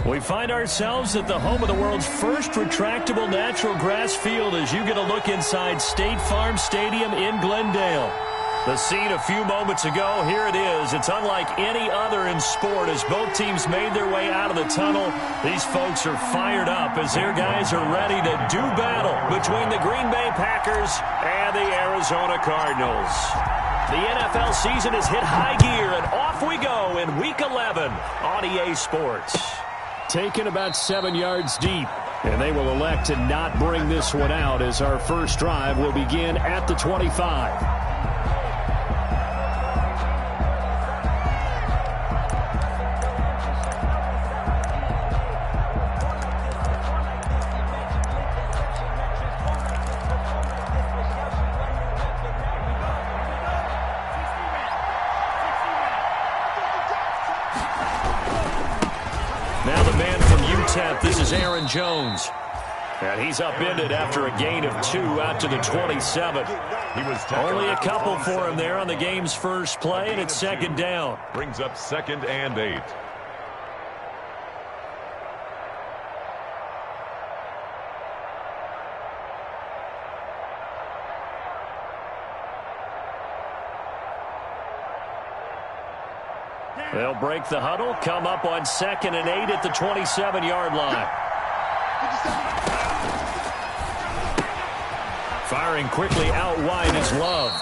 We find ourselves at the home of the world's first retractable natural grass field as you get a look inside State Farm Stadium in Glendale. The scene a few moments ago, here it is. It's unlike any other in sport as both teams made their way out of the tunnel. These folks are fired up as their guys are ready to do battle between the Green Bay Packers and the Arizona Cardinals. The NFL season has hit high gear, and off we go in Week 11 on EA Sports. Taken about 7 yards deep, and they will elect to not bring this one out as our first drive will begin at the 25. Now the man from UTEP, this is Aaron Jones. And he's upended after a gain of 2 out to the 27. Only a couple for him there on the game's first play, and it's second down. Brings up 2nd and 8. They'll break the huddle, come up on 2nd and 8 at the 27-yard line. Firing quickly out wide is Love.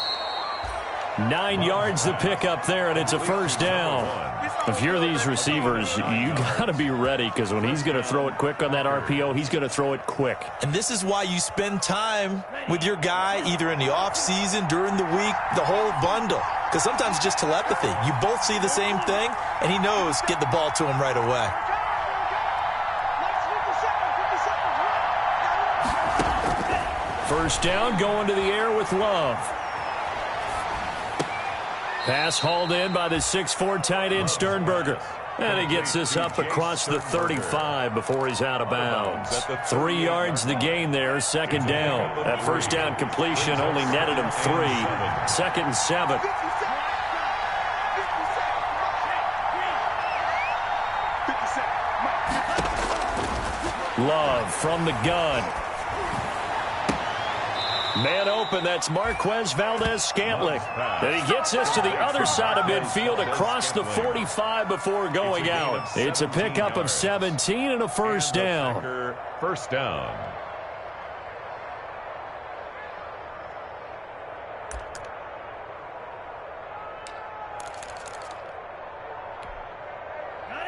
9 yards the pick up there, and it's a first down. If you're these receivers, you got to be ready because when he's going to throw it quick on that RPO, he's going to throw it quick. And this is why you spend time with your guy either in the offseason, during the week, the whole bundle. Because sometimes it's just telepathy. You both see the same thing, and he knows get the ball to him right away. First down, going to the air with Love. Pass hauled in by the 6'4" tight end Sternberger. And he gets this up across the 35 before he's out of bounds. 3 yards the gain there, second down. That first down completion only netted him 3. 2nd and 7. Love from the gun. Man open, that's Marquez Valdez-Scantling. And he gets this to the other side of midfield across the 45 before going out. It's a pickup of 17 and a first down. First down.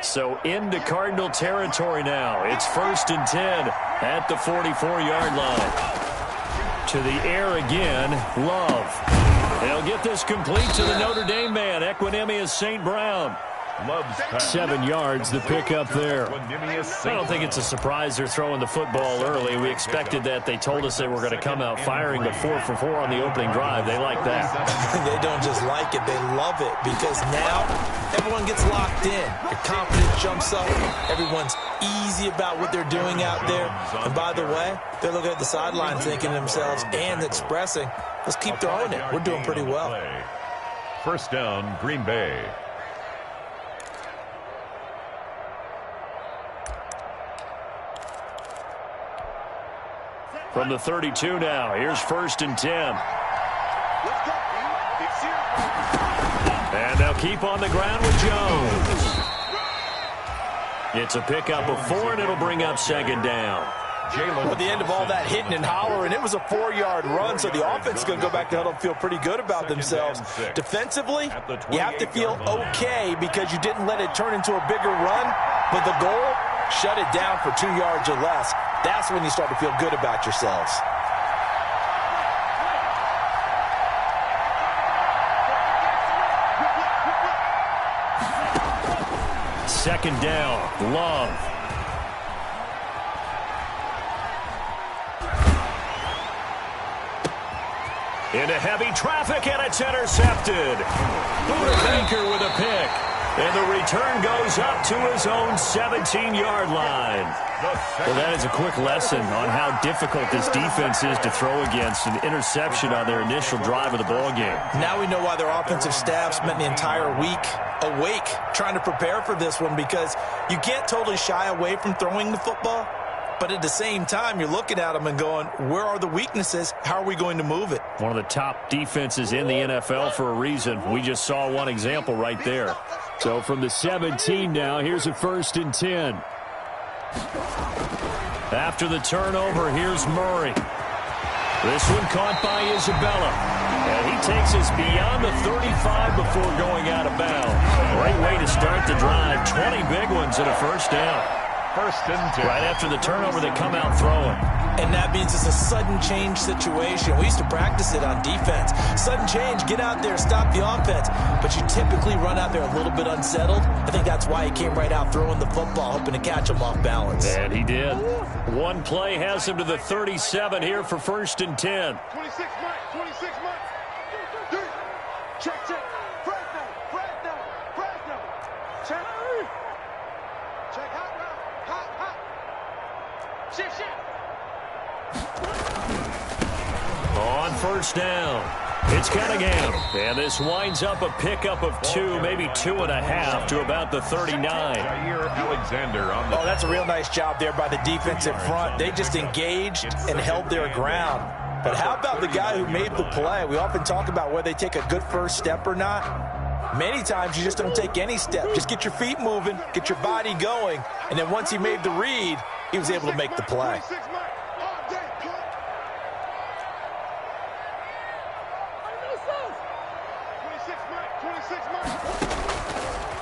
So into Cardinal territory now. It's 1st and 10 at the 44-yard line. To the air again, Love. They'll get this complete to the Notre Dame man, Equanimeous St. Brown. 7 yards, the pickup there. I don't think it's a surprise they're throwing the football early. We expected that. They told us they were going to come out firing the 4 for 4 on the opening drive. They like that. They don't just like it, they love it, because now everyone gets locked in. Your confidence jumps up. Everyone's easy about what they're doing out there. And by the way, they're looking at the sideline thinking to themselves and expressing, let's keep throwing it. We're doing pretty well. First down, Green Bay. From the 32 now, here's 1st and 10. And they'll keep on the ground with Jones. It's a pickup of 4, and it'll bring up 2nd down. At the end of all that hitting and hollering, it was a 4-yard run, so the offense is going to go back to huddle and feel pretty good about themselves. Defensively, you have to feel okay because you didn't let it turn into a bigger run, but the goal, shut it down for 2 yards or less. That's when you start to feel good about yourselves. Second down, Love. Into heavy traffic, and it's intercepted. Buda Baker with a pick. And the return goes up to his own 17-yard line. Well, that is a quick lesson on how difficult this defense is to throw against. An interception on their initial drive of the ballgame. Now we know why their offensive staff spent the entire week awake trying to prepare for this one, because you can't totally shy away from throwing the football, but at the same time, you're looking at them and going, where are the weaknesses? How are we going to move it? One of the top defenses in the NFL for a reason. We just saw one example right there. So from the 17 now, here's a 1st and 10. After the turnover, here's Murray. This one caught by Isabella. And he takes us beyond the 35 before going out of bounds. Great way to start the drive. 20 big ones and a 1st down. 1st and 10. Right after the turnover, they come out throwing. And that means it's a sudden change situation. We used to practice it on defense. Sudden change, get out there, stop the offense. But you typically run out there a little bit unsettled. I think that's why he came right out throwing the football, hoping to catch him off balance. And he did. One play has him to the 37 here for 1st and 10. 26 Mike, 26 Mike. Check, check. Fresno, Fresno, Fresno. Check. Check, hot route, hot, hot. Shift, shift. On 1st down, it's Cunningham. And this winds up a pickup of 2, maybe 2.5 to about the 39. Alexander on the... Oh, that's a real nice job there by the defensive front. They just engaged and held their ground. But how about the guy who made the play? We often talk about whether they take a good first step or not. Many times you just don't take any step. Just get your feet moving, get your body going, and then once he made the read, he was able to make the play.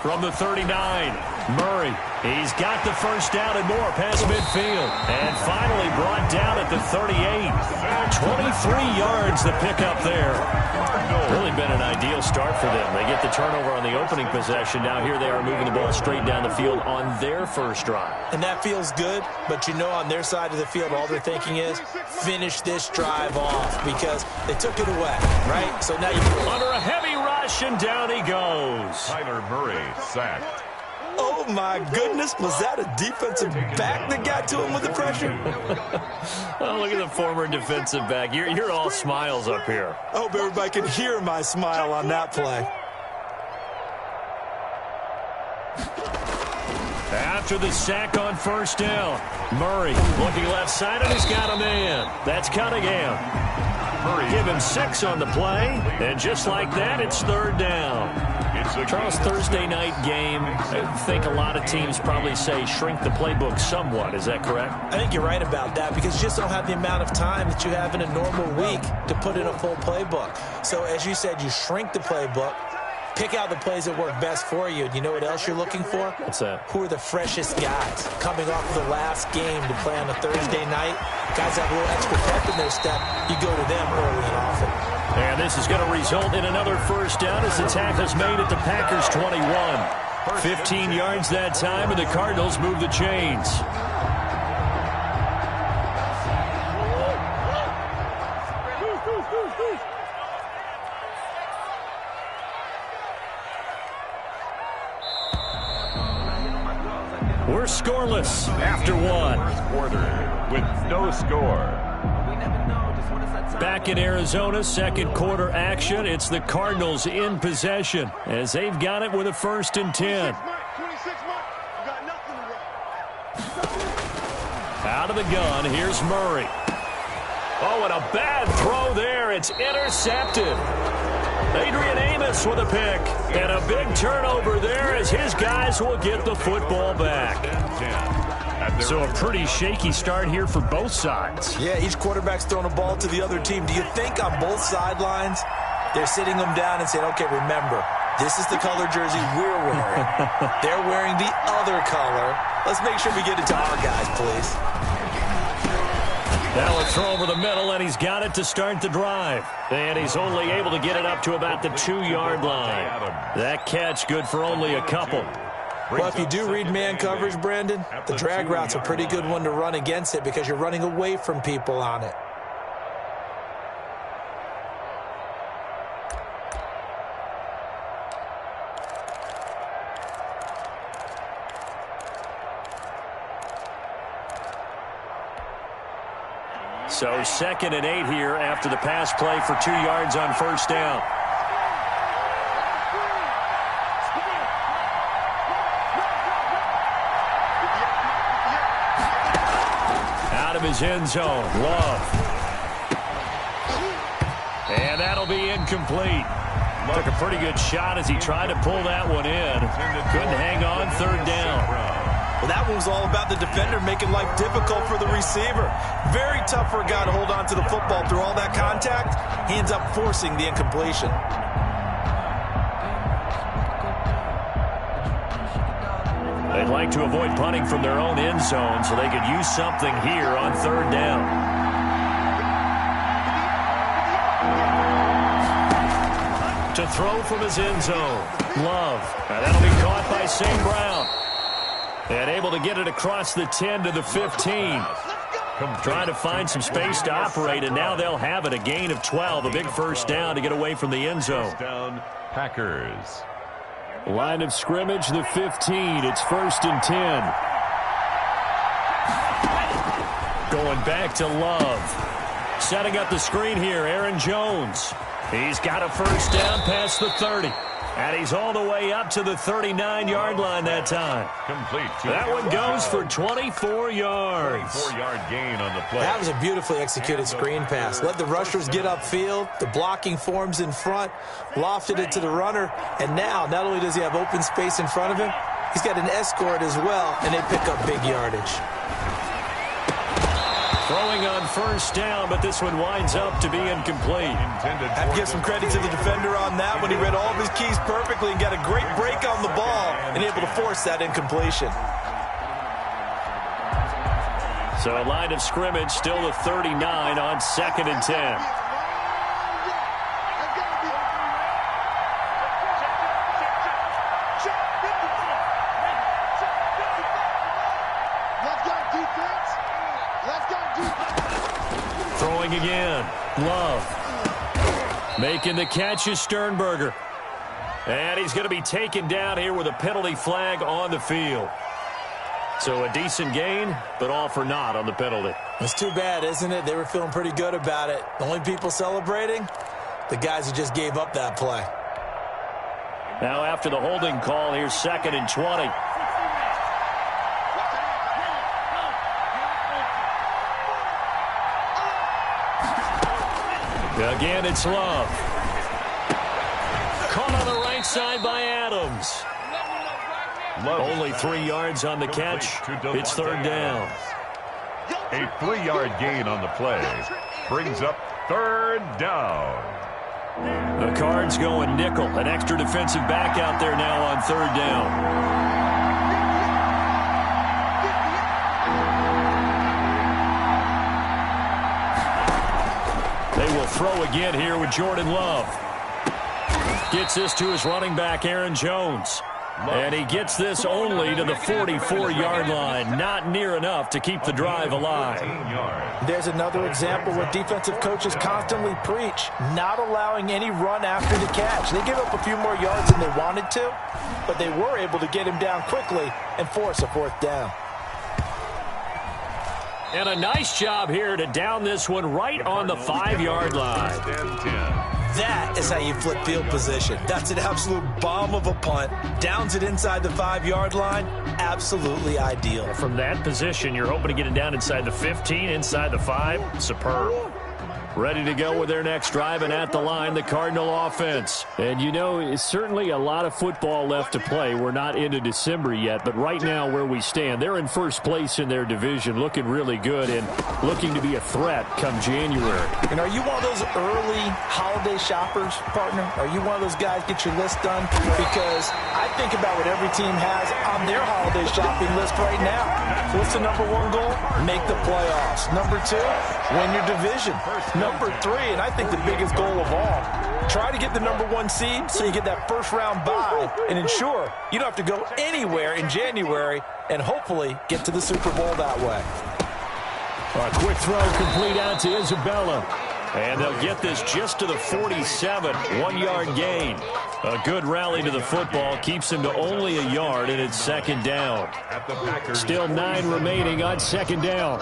From the 39, Murray. He's got the 1st down and more past midfield. And finally brought down at the 38. 23 yards the pickup there. Really been an ideal start for them. They get the turnover on the opening possession. Now here they are moving the ball straight down the field on their 1st drive. And that feels good, but you know on their side of the field, all they're thinking is finish this drive off because they took it away, right? So now you're under a heavy rush, and down he goes. Tyler Murray sacked. Oh, my goodness. Was that a defensive back that got to him with the pressure? Oh, look at the former defensive back. You're all smiles up here. I hope everybody can hear my smile on that play. After the sack on 1st down, Murray looking left side, and he's got a man. That's Cunningham. Murray give him 6 on the play, and just like that, it's 3rd down. Charles, Thursday night game, I think a lot of teams probably say shrink the playbook somewhat. Is that correct? I think you're right about that because you just don't have the amount of time that you have in a normal week to put in a full playbook. So as you said, you shrink the playbook, pick out the plays that work best for you. And you know what else you're looking for? What's that? Who are the freshest guys coming off the last game to play on a Thursday night? Guys have a little extra pep in their step. You go to them early and often. And this is going to result in another 1st down as the tackle's made at the Packers' 21. 15 yards that time, and the Cardinals move the chains. We're scoreless after 1. Quarter with no score. Back in Arizona, 2nd quarter action. It's the Cardinals in possession as they've got it with a 1st and 10. Out of the gun, here's Murray. Oh, and a bad throw there. It's intercepted. Adrian Amos with a pick. And a big turnover there as his guys will get the football back. So a pretty shaky start here for both sides. Yeah, each quarterback's throwing a ball to the other team. Do you think on both sidelines they're sitting them down and saying, okay, remember, this is the color jersey we're wearing. They're wearing the other color. Let's make sure we get it to our guys, please. Now a throw over the middle, and he's got it to start the drive. And he's only able to get it up to about the 2-yard line. That catch good for only a couple. Well, if you do read man coverage, Brandon, the drag route's a pretty good one to run against it because you're running away from people on it. So 2nd and 8 here after the pass play for 2 yards on first down. Out of his end zone, Love. And that'll be incomplete. Took a pretty good shot as he tried to pull that one in. Couldn't hang on, 3rd down. Well, that one was all about the defender making life difficult for the receiver. Very tough for a guy to hold on to the football through all that contact. He ends up forcing the incompletion. They'd like to avoid punting from their own end zone so they could use something here on 3rd down. To throw from his end zone, Love. And that'll be caught by St. Brown. And able to get it across the 10 to the 15. Trying to find some space to operate, and now they'll have it. A gain of 12, a big first down to get away from the end zone. Packers. Line of scrimmage, the 15. It's 1st and 10. Going back to Love. Setting up the screen here, Aaron Jones. He's got a first down past the 30. And he's all the way up to the 39-yard line that time. Complete. That one goes for 24 yards. 24-yard gain on the play. That was a beautifully executed screen pass. Let the rushers get upfield. The blocking forms in front. Lofted it to the runner. And now, not only does he have open space in front of him, he's got an escort as well, and they pick up big yardage. Throwing on first down, but this one winds up to be incomplete. Have to give some credit to the defender on that when he read all of his keys perfectly and got a great break on the ball and able to force that incompletion. So a line of scrimmage, still the 39 on 2nd and 10. Throwing again. Love. Making the catch is Sternberger. And he's going to be taken down here with a penalty flag on the field. So a decent gain, but all for naught on the penalty. It's too bad, isn't it? They were feeling pretty good about it. The only people celebrating, the guys who just gave up that play. Now after the holding call, here's 2nd and 20. Again, it's Love. Caught on the right side by Adams. Only 3 yards on the catch. It's 3rd down. A 3-yard gain on the play brings up 3rd down. The Cards going nickel. An extra defensive back out there now on 3rd down. They will throw again here with Jordan Love. Gets this to his running back, Aaron Jones. And he gets this only to the 44-yard line. Not near enough to keep the drive alive. There's another example where defensive coaches constantly preach, not allowing any run after the catch. They gave up a few more yards than they wanted to, but they were able to get him down quickly and force a 4th down. And a nice job here to down this one right on the 5-yard line. That is how you flip field position. That's an absolute bomb of a punt. Downs it inside the 5-yard line. Absolutely ideal. From that position, you're hoping to get it down inside the 15, inside the 5. Superb. Ready to go with their next drive, and at the line, the Cardinal offense. And you know, it's certainly a lot of football left to play. We're not into December yet, but right now where we stand, they're in first place in their division, looking really good and looking to be a threat come January. And are you one of those early holiday shoppers, partner? Are you one of those guys get your list done? Because I think about what every team has on their holiday shopping list right now. So what's the number 1 goal? Make the playoffs. Number 2, win your division. Number 3, and I think the biggest goal of all, try to get the number 1 seed so you get that first-round bye and ensure you don't have to go anywhere in January and hopefully get to the Super Bowl that way. A quick throw complete out to Isabella. And they'll get this just to the 47, 1-yard gain. A good rally to the football keeps him to only a yard, and it's 2nd down. Still 9 remaining on 2nd down.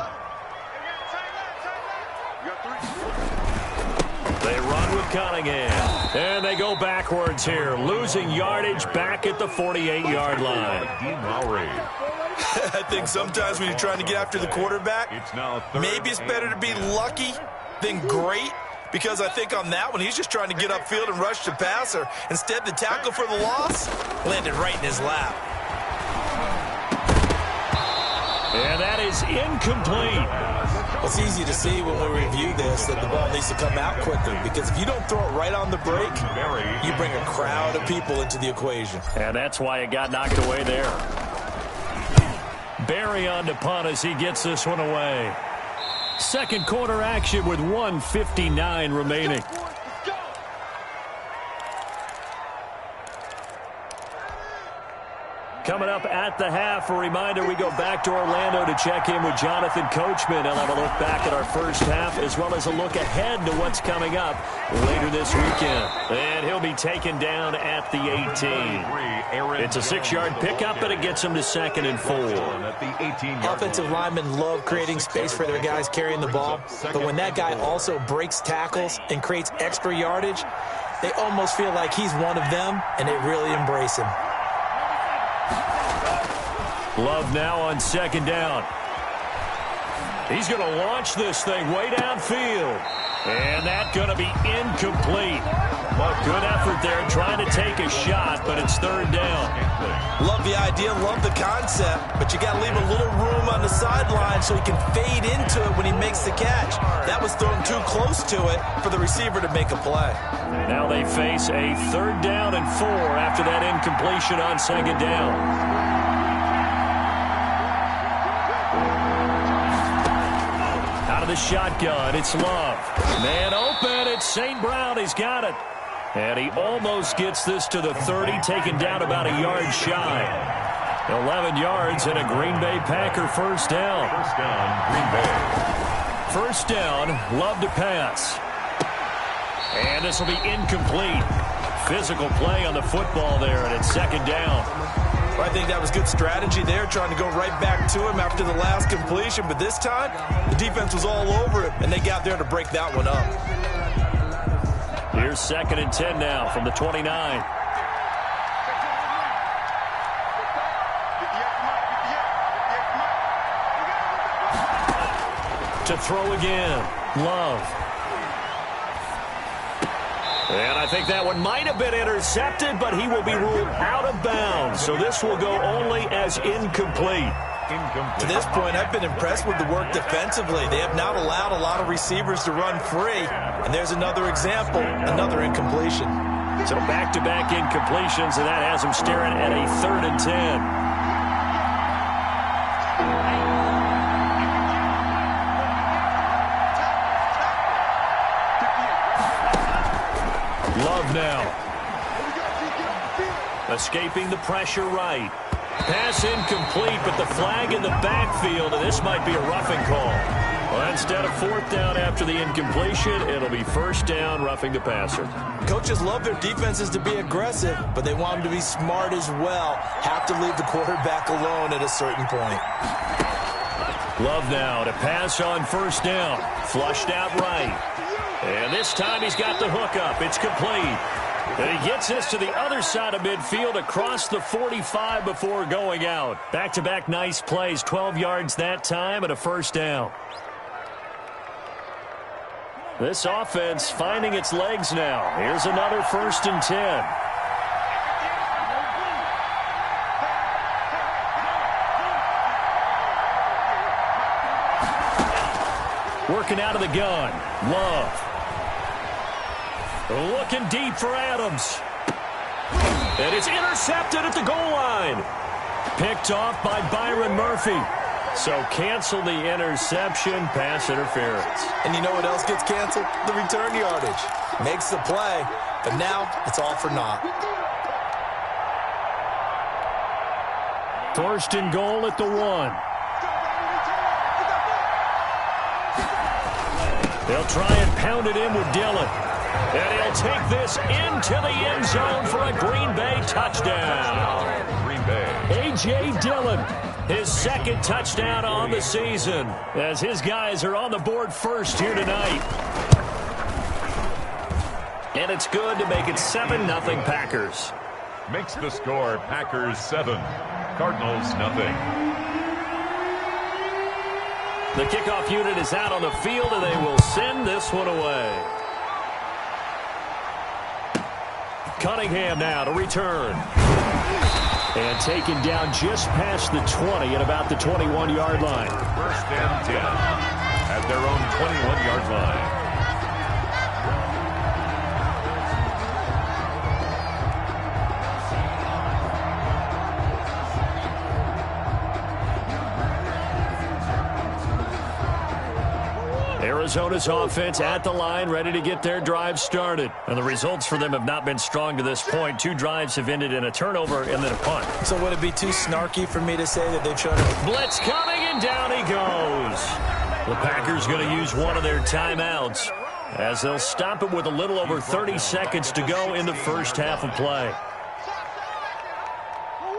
They run with Cunningham. And they go backwards here, losing yardage back at the 48-yard line. I think sometimes when you're trying to get after the quarterback, maybe it's better to be lucky than great, because I think on that one, he's just trying to get upfield and rush the passer. Instead, the tackle for the loss landed right in his lap. And that is incomplete. It's easy to see when we review this that the ball needs to come out quicker, because if you don't throw it right on the break, you bring a crowd of people into the equation. And that's why it got knocked away there. Barry on to punt as he gets this one away. Second quarter action with 1:59 remaining. Coming up at the half, a reminder, we go back to Orlando to check in with Jonathan Coachman. He'll have a look back at our first half as well as a look ahead to what's coming up later this weekend. And he'll be taken down at the 18. It's a 6-yard pickup, and it gets him to 2nd and 4. Offensive linemen love creating space for their guys carrying the ball, but when that guy also breaks tackles and creates extra yardage, they almost feel like he's one of them, and they really embrace him. Love now on 2nd down. He's going to launch this thing way downfield. And that's going to be incomplete. Good effort there trying to take a shot, but it's 3rd down. Love the idea, love the concept, but you got to leave a little room on the sideline so he can fade into it when he makes the catch. That was thrown too close to it for the receiver to make a play. Now they face a 3rd down and 4 after that incompletion on 2nd down. The shotgun, it's Love. Man open, it's St. Brown, he's got it. And he almost gets this to the 30, taken down about a yard shy. 11 yards and a Green Bay Packer first down. Green Bay. First down, Love to pass. And this will be incomplete. Physical play on the football there, and it's 2nd down. I think that was good strategy there, trying to go right back to him after the last completion. But this time, the defense was all over it, and they got there to break that one up. Here's 2nd and 10 now from the 29. To throw again, Love. And I think that one might have been intercepted, but he will be ruled out of bounds. So this will go only as incomplete. To this point, I've been impressed with the work defensively. They have not allowed a lot of receivers to run free. And there's another example, another incompletion. So back-to-back incompletions, and that has him staring at a 3rd and 10. Love now. Escaping the pressure right. Pass incomplete, but the flag in the backfield, and this might be a roughing call. Well, instead of 4th down after the incompletion, it'll be 1st down, roughing the passer. Coaches love their defenses to be aggressive, but they want them to be smart as well. Have to leave the quarterback alone at a certain point. Love now to pass on 1st down. Flushed out right. And this time he's got the hook up. It's complete. And he gets this to the other side of midfield across the 45 before going out. Back-to-back nice plays, 12 yards that time and a 1st down. This offense finding its legs now. Here's another 1st and 10. Working out of the gun. Love. Looking deep for Adams. And it's intercepted at the goal line. Picked off by Byron Murphy. So cancel the interception, pass interference. And you know what else gets canceled? The return yardage. Makes the play, but now it's all for naught. 1st and goal at the 1. They'll try and pound it in with Dillon. And he'll take this into the end zone for a Green Bay touchdown. Green Bay. A.J. Dillon, his 2nd touchdown on the season, as his guys are on the board first here tonight. And it's good to make it 7-0 Packers. Makes the score Packers 7, Cardinals nothing. The kickoff unit is out on the field, and they will send this one away. Cunningham now to return. And taken down just past the 20 at about the 21-yard line. First and 10 at their own 21-yard line. Arizona's offense at the line, ready to get their drive started. And the results for them have not been strong to this point. 2 drives have ended in a turnover and then a punt. So would it be too snarky for me to say that they've shown a blitz coming, and down he goes. The Packers going to use one of their timeouts as they'll stop it with a little over 30 seconds to go in the first half of play.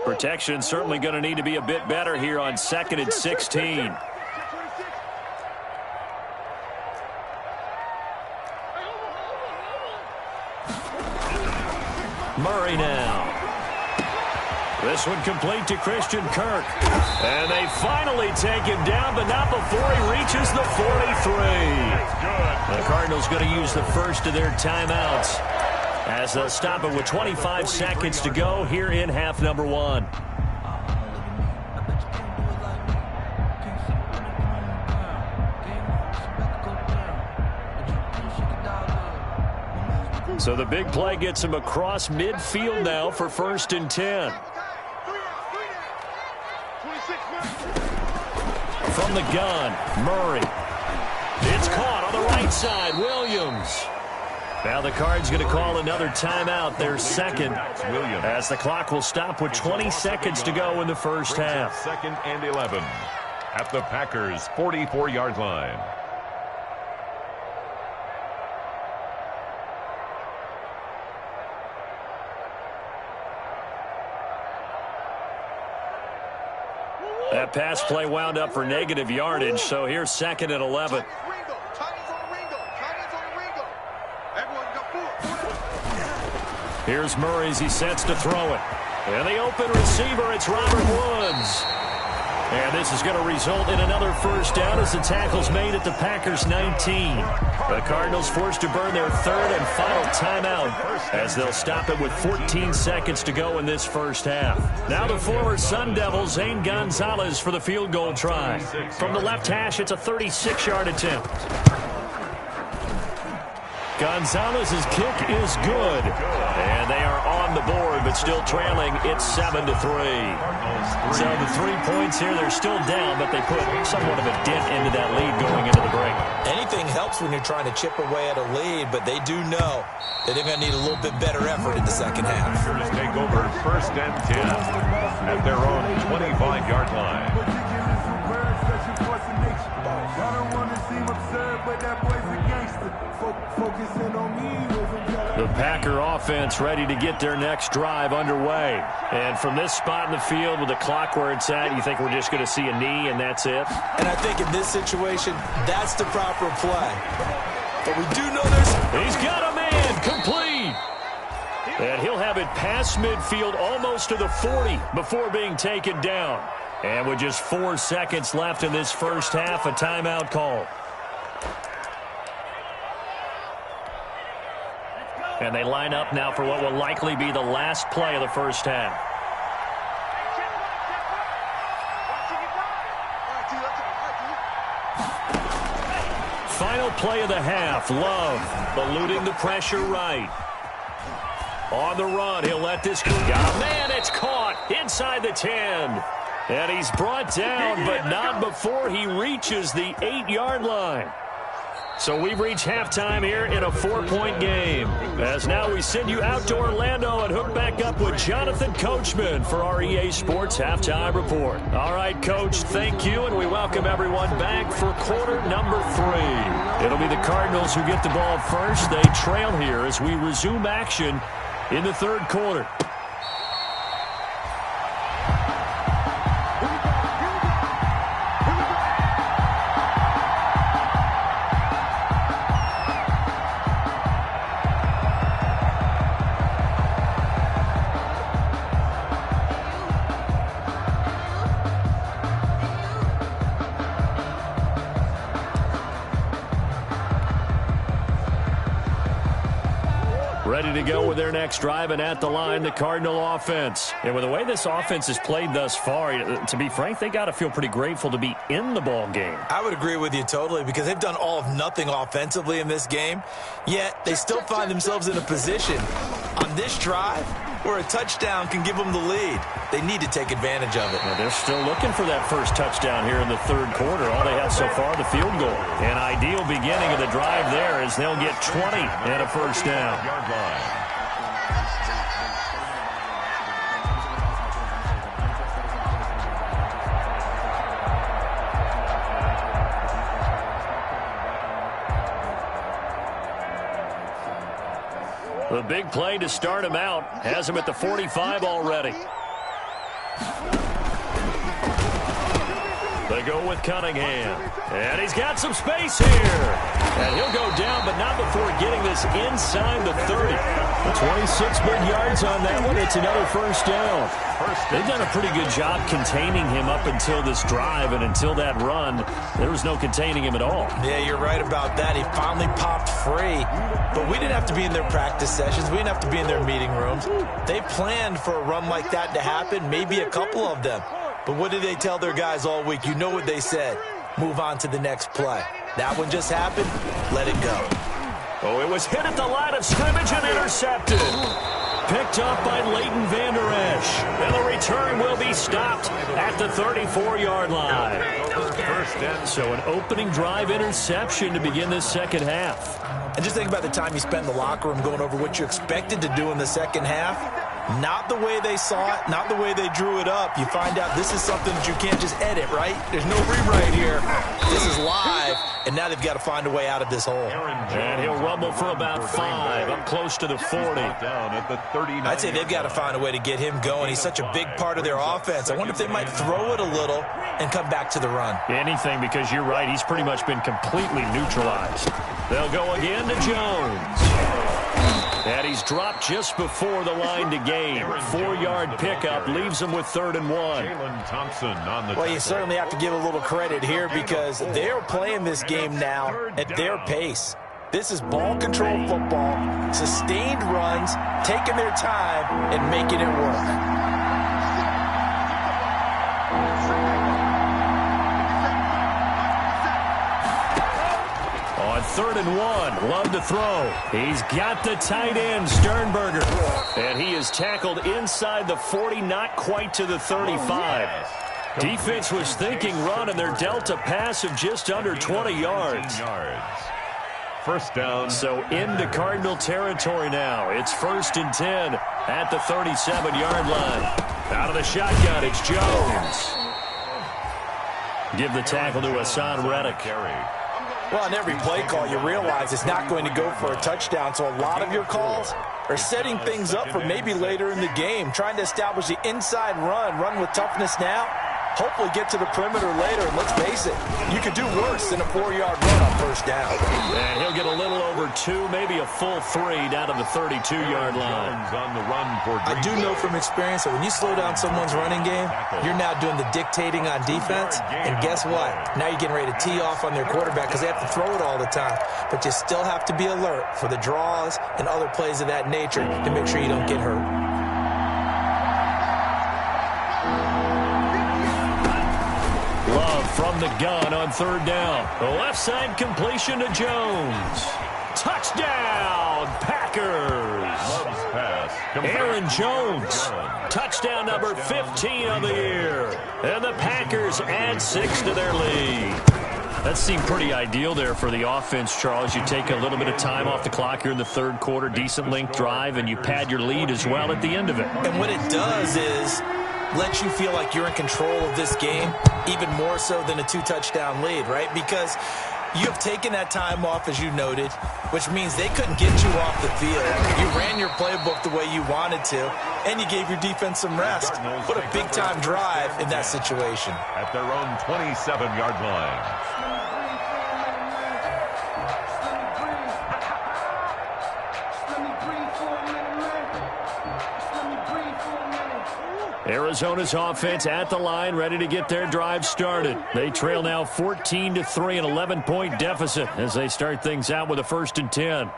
Protection certainly going to need to be a bit better here on 2nd and 16. Murray now. This one complete to Christian Kirk. And they finally take him down, but not before he reaches the 43. The Cardinals going to use the first of their timeouts as they'll stop it with 25 seconds to go here in half number 1. So the big play gets him across midfield now for 1st and 10. From the gun, Murray. It's caught on the right side, Williams. Now the Cards going to call another timeout, their second, as the clock will stop with 20 seconds to go in the first half. 2nd and 11 at the Packers' 44-yard line. That pass play wound up for negative yardage, so here's 2nd and 11. Here's Murray as he sets to throw it. And the open receiver, it's Robert Woods. And this is going to result in another first down as the tackle's made at the Packers' 19. The Cardinals forced to burn their 3rd and final timeout as they'll stop it with 14 seconds to go in this first half. Now the former Sun Devil, Zane Gonzalez, for the field goal try. From the left hash, it's a 36-yard attempt. Gonzalez's kick is good. And they are on the board, but still trailing. It's 7-3. So the 3 points here, they're still down, but they put somewhat of a dent into that lead going into the break. Anything helps when you're trying to chip away at a lead, but they do know that they're going to need a little bit better effort in the second half. Packers take over 1st and 10 at their own 25-yard line. I don't want to seem absurd, but that boy's a gangster. Focusing on me. The Packer offense ready to get their next drive underway. And from this spot in the field with the clock where it's at, you think we're just going to see a knee and that's it? And I think in this situation, that's the proper play. But we do know there's... He's got a man, complete. And he'll have it past midfield almost to the 40 before being taken down. And with just 4 seconds left in this first half, a timeout call. And they line up now for what will likely be the last play of the first half. Final play of the half. Love eluding the pressure right. On the run, he'll let this go. Man, it's caught inside the 10. And he's brought down, but not before he reaches the 8-yard line. So we've reached halftime here in a 4-point game. As now we send you out to Orlando and hook back up with Jonathan Coachman for our EA Sports Halftime Report. All right, Coach, thank you, and we welcome everyone back for quarter number 3. It'll be the Cardinals who get the ball first. They trail here as we resume action in the third quarter. ready to go with their next drive, and at the line, the Cardinal offense. And with the way this offense has played thus far, to be frank, they got to feel pretty grateful to be in the ball game. I would agree with you totally, because they've done all of nothing offensively in this game, yet they still find themselves in a position on this drive where a touchdown can give them the lead. They need to take advantage of it. Well, they're still looking for that first touchdown here in the third quarter. All they have so far, the field goal. An ideal beginning of the drive there as they'll get 20 and a first down. The big play to start him out has him at the 45 already. They go with Cunningham. And he's got some space here. And he'll go down, but not before getting this inside the 30. 26 big yards on that one. It's another first down. They've done a pretty good job containing him up until this drive, and until that run, there was no containing him at all. Yeah, you're right about that. He finally popped free. But we didn't have to be in their practice sessions. We didn't have to be in their meeting rooms. They planned for a run like that to happen, maybe a couple of them. But what did they tell their guys all week? You know what they said. Move on to the next play. That one just happened. Let it go. Oh, it was hit at the line of scrimmage and intercepted. Picked up by Leighton Vander Esch. And the return will be stopped at the 34-yard line. So an opening drive interception to begin this second half. And just think about the time you spent in the locker room going over what you expected to do in the second half. Not the way they saw it, not the way they drew it up. You find out this is something that you can't just edit, right? There's no rewrite here. This is live, and now they've got to find a way out of this hole. And he'll rumble for about 5, up close to the 40. I'd say they've got to find a way to get him going. He's such a big part of their offense. I wonder if they might throw it a little and come back to the run. Anything, because you're right. He's pretty much been completely neutralized. They'll go again to Jones. And he's dropped just before the line to gain. 4-yard pickup leaves him with 3rd and 1. Well, you certainly have to give a little credit here because they're playing this game now at their pace. This is ball control football, sustained runs, taking their time and making it work. On 3rd and 1, Love to throw. He's got the tight end, Sternberger. And he is tackled inside the 40, not quite to the 35. Defense was thinking run, and they're dealt a pass of just under 20 yards. First down. So into Cardinal territory now. It's 1st and 10 at the 37-yard line. Out of the shotgun, it's Jones. Give the tackle to Hassan Reddick. Well, on every play call, you realize it's not going to go for a touchdown, so a lot of your calls are setting things up for maybe later in the game, trying to establish the inside run with toughness now, hopefully get to the perimeter later, and let's face it, you could do worse than a 4-yard run on first down. And he'll get a little over 2, maybe a full 3 down to the 32-yard line. On the run for I do know from experience that when you slow down someone's running game, you're now doing the dictating on defense, and guess what? Now you're getting ready to tee off on their quarterback because they have to throw it all the time. But you still have to be alert for the draws and other plays of that nature to make sure you don't get hurt. Love from the gun on 3rd down. The left side completion to Jones. Touchdown, Packers. Aaron Jones. Touchdown number 15 of the year. And the Packers add 6 to their lead. That seemed pretty ideal there for the offense, Charles. You take a little bit of time off the clock here in the 3rd quarter, decent length drive, and you pad your lead as well at the end of it. And what it does is let you feel like you're in control of this game, even more so than a 2-touchdown lead, right? Because you have taken that time off, as you noted, which means they couldn't get you off the field. You ran your playbook the way you wanted to, and you gave your defense some rest. What a big-time drive in that situation. At their own 27-yard line. Arizona's offense at the line, ready to get their drive started. They trail now 14-3, an 11-point deficit as they start things out with a 1st and 10.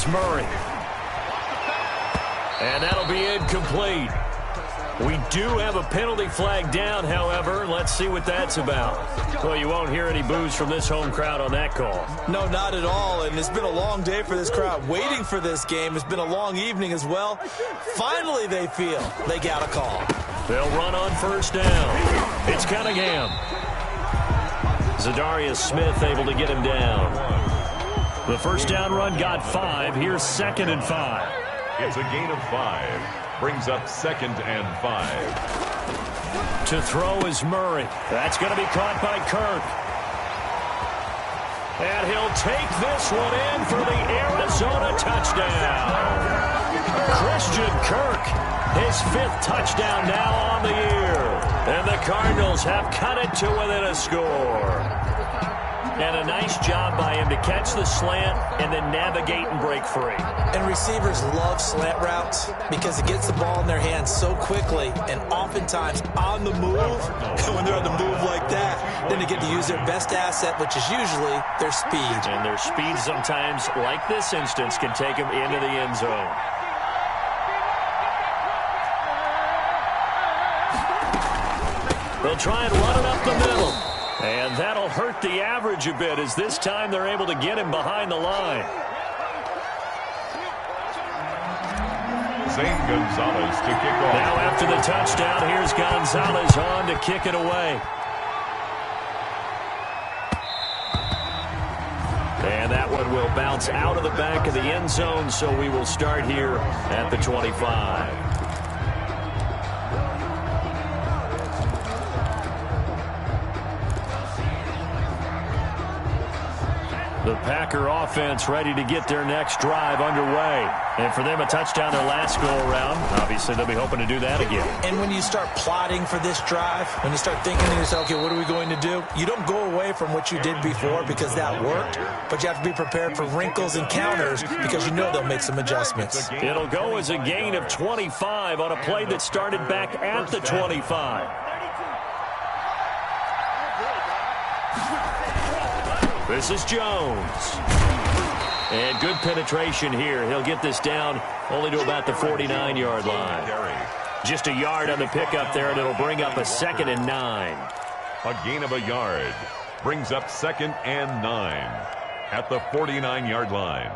is Murray. And that'll be incomplete. We do have a penalty flag down, however. Let's see what that's about. Well, you won't hear any boos from this home crowd on that call. No, not at all, and it's been a long day for this crowd waiting for this game. It's been a long evening as well. Finally, they feel they got a call. They'll run on first down. It's Cunningham. Zadarius Smith able to get him down. The first down run got 5. Here's 2nd and 5. It's a gain of 5. Brings up 2nd and 5. To throw is Murray. That's going to be caught by Kirk. And he'll take this one in for the Arizona touchdown. Christian Kirk, his 5th touchdown now on the year. And the Cardinals have cut it to within a score. And a nice job by him to catch the slant and then navigate and break free. And receivers love slant routes because it gets the ball in their hands so quickly and oftentimes on the move. And when they're on the move like that, then they get to use their best asset, which is usually their speed. And their speed sometimes, like this instance, can take them into the end zone. They'll try and run it up the middle. And that'll hurt the average a bit as this time they're able to get him behind the line. Zane Gonzalez to kick off. Now after the touchdown, here's Gonzalez on to kick it away. And that one will bounce out of the back of the end zone, so we will start here at the 25. The Packer offense ready to get their next drive underway. And for them, a touchdown their last go-around. Obviously, they'll be hoping to do that again. And when you start plotting for this drive, when you start thinking to yourself, okay, what are we going to do? You don't go away from what you did before because that worked, but you have to be prepared for wrinkles and counters because you know they'll make some adjustments. It'll go as a gain of 25 on a play that started back at the 25. This is Jones. And good penetration here. He'll get this down only to about the 49-yard line. Just a yard on the pickup there, and it'll bring up a 2nd and 9. A gain of a yard. Brings up 2nd and 9 at the 49-yard line.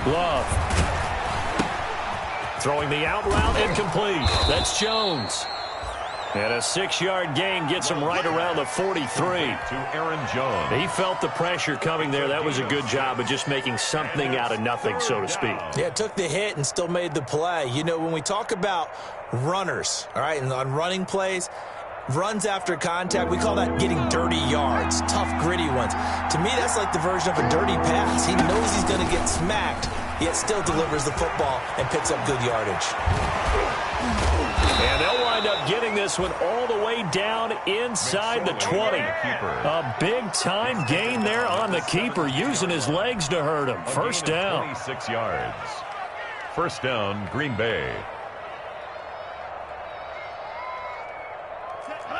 Love. Throwing the out route, incomplete. That's Jones. And a 6-yard gain gets him right around the 43. To Aaron Jones. He felt the pressure coming there. That was a good job of just making something out of nothing, so to speak. Yeah, took the hit and still made the play. You know, when we talk about runners, all right, and on running plays, runs after contact, we call that getting dirty yards, tough, gritty ones. To me, that's like the version of a dirty pass. He knows he's going to get smacked, yet still delivers the football and picks up good yardage. And they'll wind up getting this one all the way down inside the 20. A big-time gain there on the keeper, using his legs to hurt him. First down. 26 yards. First down, Green Bay.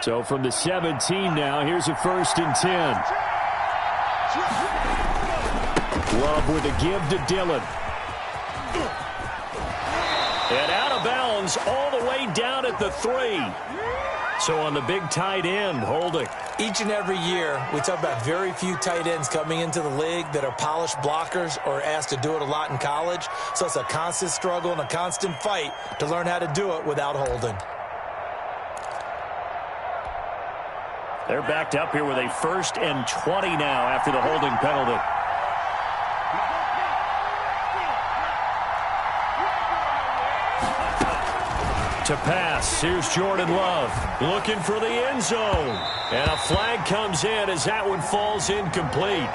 So from the 17 now, here's a 1st and 10. Love with a give to Dillon. And out of bounds all the way down at the 3. So on the big tight end, holding. Each and every year, we talk about very few tight ends coming into the league that are polished blockers or asked to do it a lot in college. So it's a constant struggle and a constant fight to learn how to do it without holding. They're backed up here with a 1st and 20 now after the holding penalty. To pass, here's Jordan Love looking for the end zone. And a flag comes in as that one falls incomplete.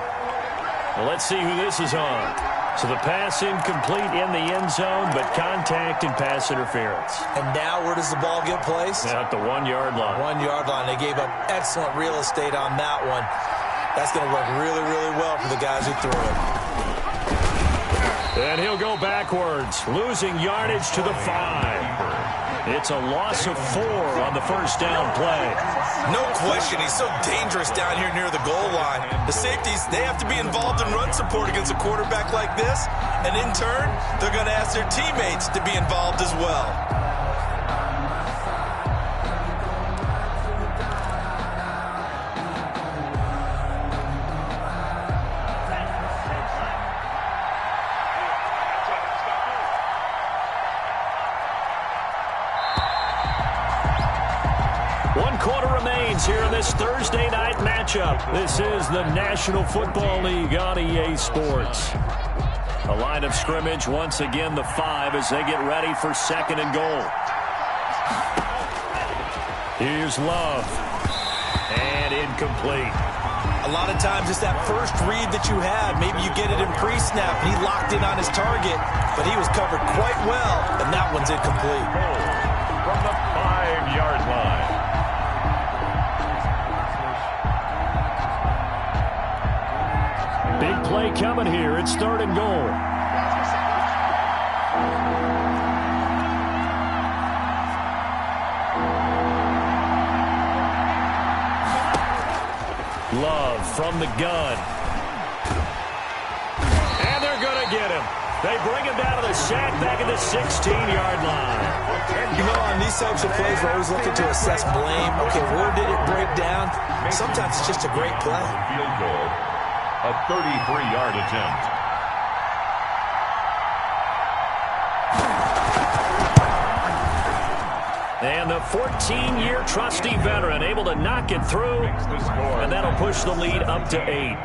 Well, let's see who this is on. So the pass incomplete in the end zone, but contact and pass interference. And now where does the ball get placed? At the 1-yard line. 1-yard line. They gave up excellent real estate on that one. That's going to work really, really well for the guys who threw it. And he'll go backwards, losing yardage to the 5. It's a loss of 4 on the first down play. No question, he's so dangerous down here near the goal line. The safeties, they have to be involved in run support against a quarterback like this. And in turn, they're going to ask their teammates to be involved as well. Here in this Thursday night matchup. This is the National Football League on EA Sports. A line of scrimmage, once again the 5 as they get ready for 2nd and goal. Here's Love. And incomplete. A lot of times it's that first read that you have. Maybe you get it in pre-snap and he locked in on his target, but he was covered quite well, and that one's incomplete. From the 5-yard line. Big play coming here. It's 3rd and goal. Love from the gun. And they're going to get him. They bring him down to the sack back at the 16-yard line. You know, on these types of plays, we're always looking to assess blame. Okay, where did it break down? Sometimes it's just a great play. Field goal. A 33-yard attempt. And the 14-year trusty veteran able to knock it through, and that'll push the lead up to 8.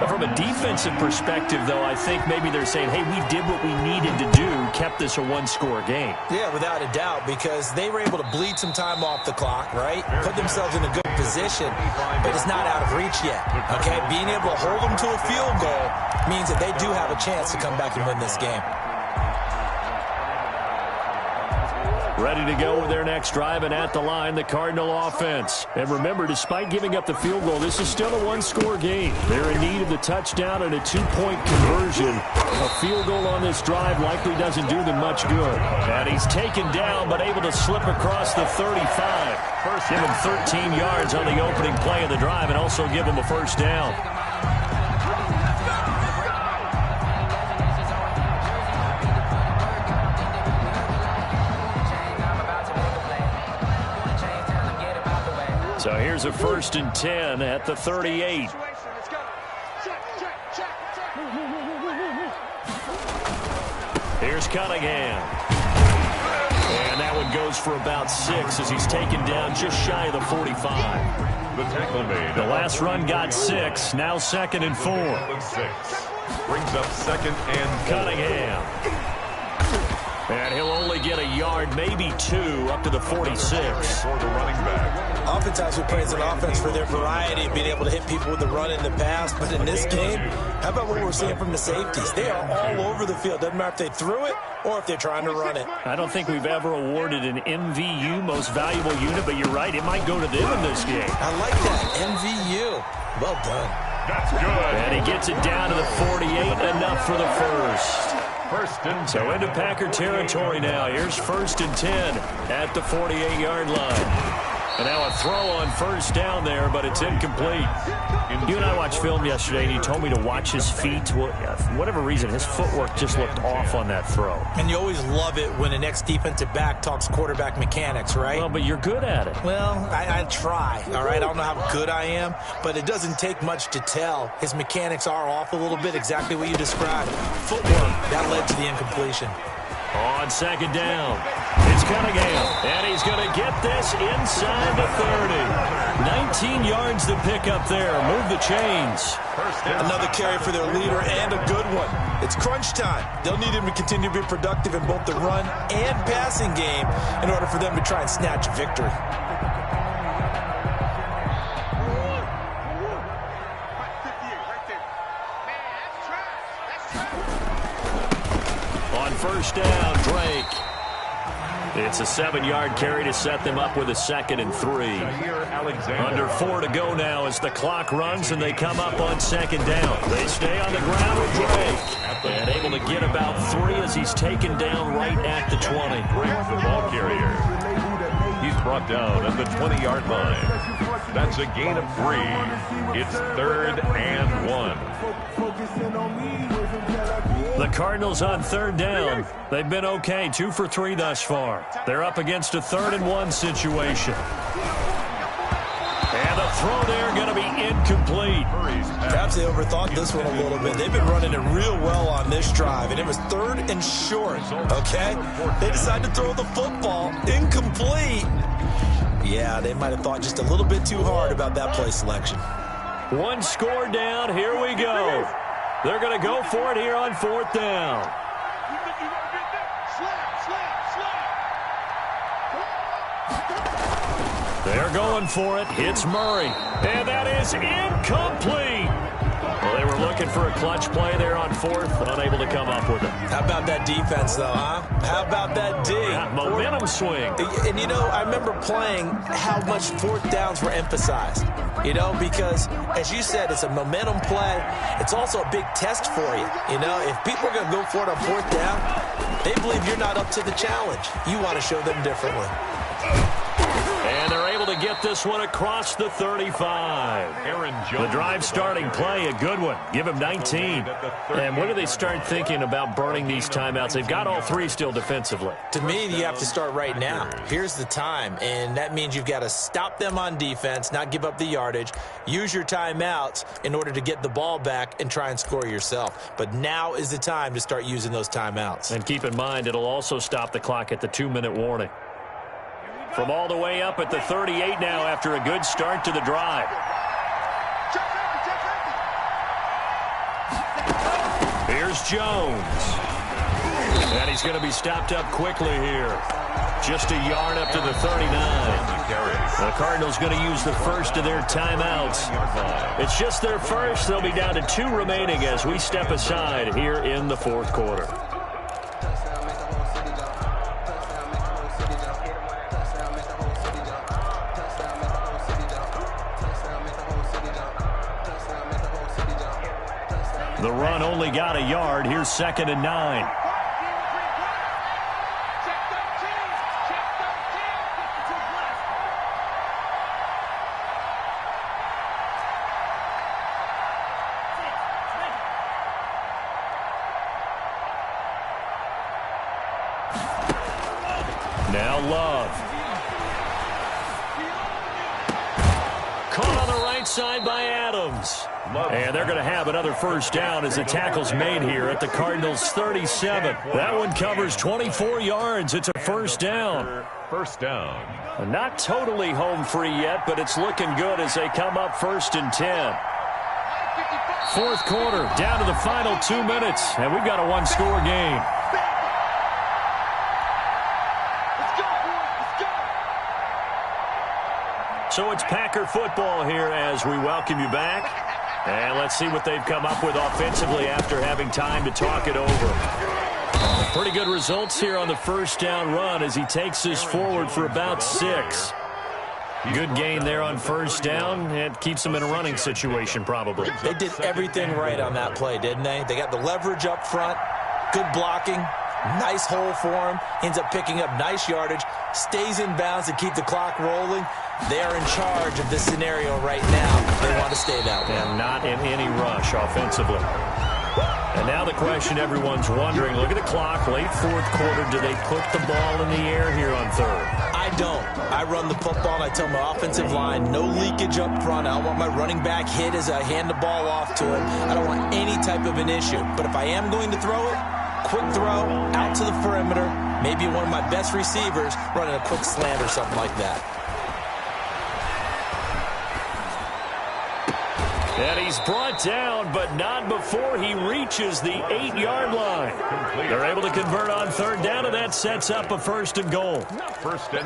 But from a defensive perspective, though, I think maybe they're saying, hey, we did what we needed to do, kept this a one-score game. Yeah, without a doubt, because they were able to bleed some time off the clock, right? Put themselves in a good position, but it's not out of reach yet, okay? Being able to hold them to a field goal means that they do have a chance to come back and win this game. Ready to go with their next drive, and at the line, the Cardinal offense. And remember, despite giving up the field goal, this is still a one-score game. They're in need of the touchdown and a 2-point conversion. A field goal on this drive likely doesn't do them much good. And he's taken down, but able to slip across the 35. First, give him 13 yards on the opening play of the drive, and also give him a first down. So here's a 1st and 10 at the 38. Here's Cunningham. And that one goes for about 6 as he's taken down just shy of the 45. The tackle made. The last run got 6. Now 2nd and 4. 6. Brings up 2nd and 4. Cunningham. And he'll only get a yard, maybe 2, up to the 46. For the running back. Oftentimes we praise an offense for their variety of being able to hit people with the run in the pass, but in this game, how about what we're seeing from the safeties? They are all over the field. Doesn't matter if they threw it or if they're trying to run it. I don't think we've ever awarded an MVU, most valuable unit, but you're right, it might go to them in this game. I like that, MVU. Well done. That's good. And he gets it down to the 48, enough for the first. First and 10. So into Packer territory now. Here's 1st and 10 at the 48-yard line. And now a throw on first down there, but it's incomplete. You and I watched film yesterday, and you told me to watch his feet. For whatever reason, his footwork just looked off on that throw. And you always love it when an ex-defensive back talks quarterback mechanics, right? Well, but you're good at it. Well, I try, all right? I don't know how good I am, but it doesn't take much to tell. His mechanics are off a little bit, exactly what you described. Footwork, that led to the incompletion. On 2nd down, it's Cunningham, and he's going to get this inside the 30. 19 yards to pick up there. Move the chains. Another carry for their leader, and a good one. It's crunch time. They'll need him to continue to be productive in both the run and passing game in order for them to try and snatch a victory. First down, Drake. It's a 7-yard carry to set them up with a 2nd and 3. Under 4 to go now as the clock runs and they come up on 2nd down. They stay on the ground with Drake. And able to get about 3 as he's taken down right at the 20. Drake, the ball carrier. He's brought down at the 20-yard line. That's a gain of 3. It's 3rd and 1. The Cardinals on 3rd down. They've been okay, 2 for 3 thus far. They're up against a 3rd and 1 situation. And the throw there going to be incomplete. Perhaps they overthought this one a little bit. They've been running it real well on this drive, and it was 3rd and short, okay? They decided to throw the football incomplete. Yeah, they might have thought just a little bit too hard about that play selection. 1 score down. Here we go. They're going to go for it here on 4th down. They're going for it. Hits Murray. And that is incomplete. Well, they were looking for a clutch play there on 4th, unable to come up with it. How about that defense, though, huh? How about that D? That momentum swing. And, you know, I remember playing how much 4th downs were emphasized, you know, because, as you said, it's a momentum play. It's also a big test for you. You know, if people are going to go for it on 4th down, they believe you're not up to the challenge. You want to show them differently. And they're able to get this one across the 35. The drive starting play, a good one. Give him 19. And when do they start thinking about burning these timeouts? They've got all 3 still defensively. To me, you have to start right now. Here's the time, and that means you've got to stop them on defense, not give up the yardage, use your timeouts in order to get the ball back and try and score yourself. But now is the time to start using those timeouts. And keep in mind, it'll also stop the clock at the 2-minute warning. From all the way up at the 38 now after a good start to the drive. Here's Jones. And he's going to be stopped up quickly here. Just a yard up to the 39. The Cardinals going to use the first of their timeouts. It's just their first. They'll be down to 2 remaining as we step aside here in the 4th quarter. The run only got a yard. Here's 2nd and 9. Now Love. Caught on the right side by Adams. And they're going to have another first down as the tackle's made here at the Cardinals' 37. That one covers 24 yards. It's a first down. First down. Not totally home free yet, but it's looking good as they come up 1st and 10. 4th quarter, down to the final 2 minutes, and we've got a 1-score game. So it's Packer football here as we welcome you back. And let's see what they've come up with offensively after having time to talk it over. Pretty good results here on the first down run as he takes this forward for about 6. Good gain there on first down. It keeps them in a running situation probably. They did everything right on that play, didn't they? They got the leverage up front, good blocking, nice hole for him, ends up picking up nice yardage, stays in bounds to keep the clock rolling. They are in charge of this scenario right now. They want to stay that way. And not in any rush offensively. And now the question everyone's wondering, look at the clock, late 4th quarter. Do they put the ball in the air here on 3rd? I don't. I run the football, and I tell my offensive line, no leakage up front. I don't want my running back hit as I hand the ball off to him. I don't want any type of an issue. But if I am going to throw it, quick throw, out to the perimeter, maybe one of my best receivers running a quick slant or something like that. And he's brought down, but not before he reaches the 8-yard line. They're able to convert on third down, and that sets up a 1st and goal.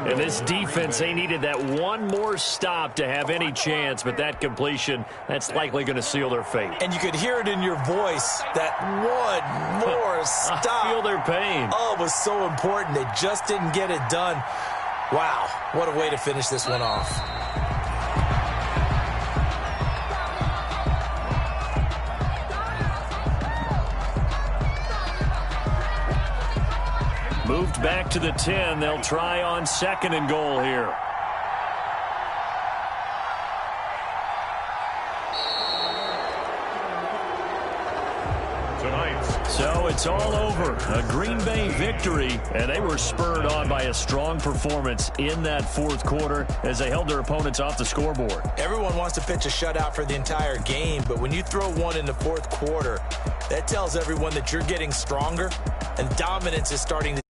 And this defense, they needed that one more stop to have any chance, but that completion, that's likely going to seal their fate. And you could hear it in your voice, that one more stop. I feel their pain. Oh, it was so important. They just didn't get it done. Wow, what a way to finish this one off. Moved back to the 10. They'll try on 2nd and goal here. So it's all over. A Green Bay victory, and they were spurred on by a strong performance in that 4th quarter as they held their opponents off the scoreboard. Everyone wants to pitch a shutout for the entire game, but when you throw one in the 4th quarter, that tells everyone that you're getting stronger and dominance is starting to